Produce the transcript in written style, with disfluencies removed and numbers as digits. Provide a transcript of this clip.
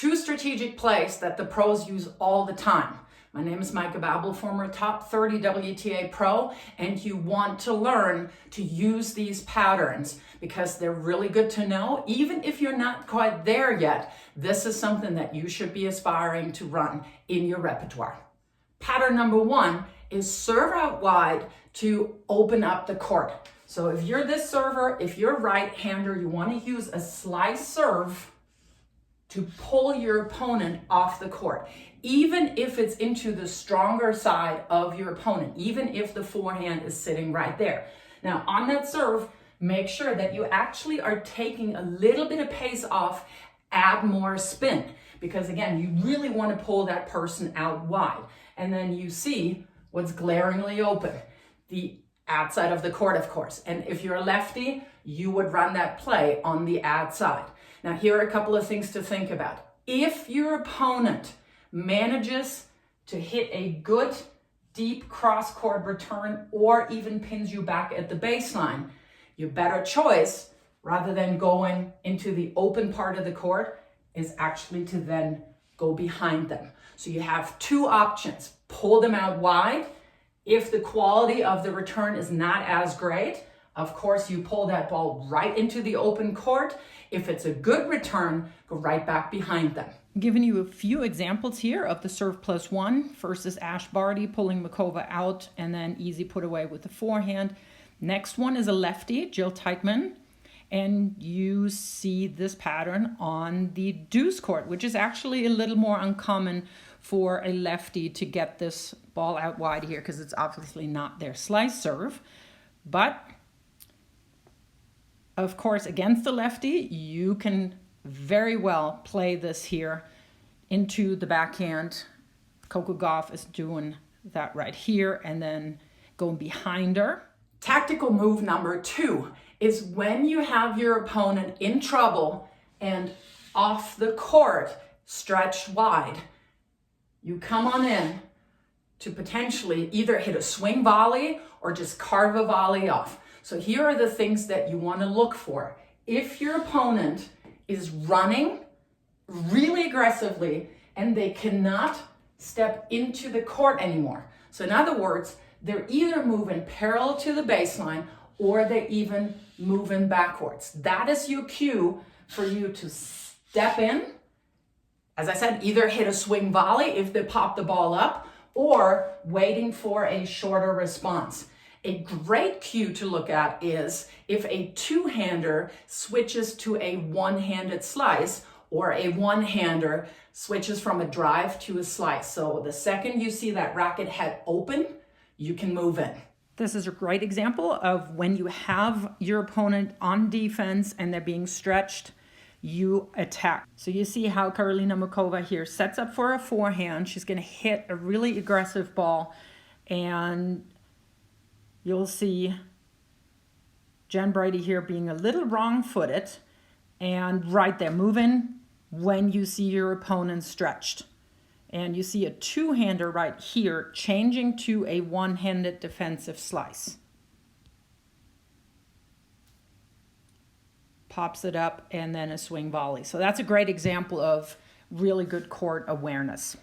two strategic plays that the pros use all the time. My name is Meike Babel, former top 30 WTA pro, and you want to learn to use these patterns because they're really good to know. Even if you're not quite there yet, this is something that you should be aspiring to run in your repertoire. Pattern number one is serve out wide to open up the court. So if you're this server, if you're right-hander, you want to use a slice serve to pull your opponent off the court, even if it's into the stronger side of your opponent, even if the forehand is sitting right there. Now, on that serve, make sure that you actually are taking a little bit of pace off, add more spin, because again, you really want to pull that person out wide. And then you see what's glaringly open, the outside of the court, of course. And if you're a lefty, you would run that play on the outside. Now, here are a couple of things to think about. If your opponent manages to hit a good, deep cross-court return or even pins you back at the baseline, your better choice, rather than going into the open part of the court, is actually to then go behind them. So you have two options. Pull them out wide. If the quality of the return is not as great, of course, you pull that ball right into the open court. If it's a good return, go right back behind them. I'm giving you a few examples here of the serve plus one. First is Ash Barty pulling Makova out and then easy put away with the forehand. Next one is a lefty, Jill Teichmann. And you see this pattern on the deuce court, which is actually a little more uncommon for a lefty to get this ball out wide here because it's obviously not their slice serve. But of course, against the lefty, you can very well play this here into the backhand. Coco Gauff is doing that right here and then going behind her. Tactical move number two is when you have your opponent in trouble and off the court, stretched wide, you come on in to potentially either hit a swing volley or just carve a volley off. So here are the things that you want to look for. If your opponent is running really aggressively and they cannot step into the court anymore. So in other words, they're either moving parallel to the baseline or they're even moving backwards. That is your cue for you to step in. As I said, either hit a swing volley if they pop the ball up or waiting for a shorter response. A great cue to look at is if a two-hander switches to a one-handed slice or a one-hander switches from a drive to a slice. So the second you see that racket head open, you can move in. This is a great example of when you have your opponent on defense and they're being stretched, you attack. So you see how Karolina Muchova here sets up for a forehand. She's going to hit a really aggressive ball, and you'll see Jen Brady here being a little wrong-footed and right there moving when you see your opponent stretched. And you see a two-hander right here changing to a one-handed defensive slice. Pops it up and then a swing volley. So that's a great example of really good court awareness.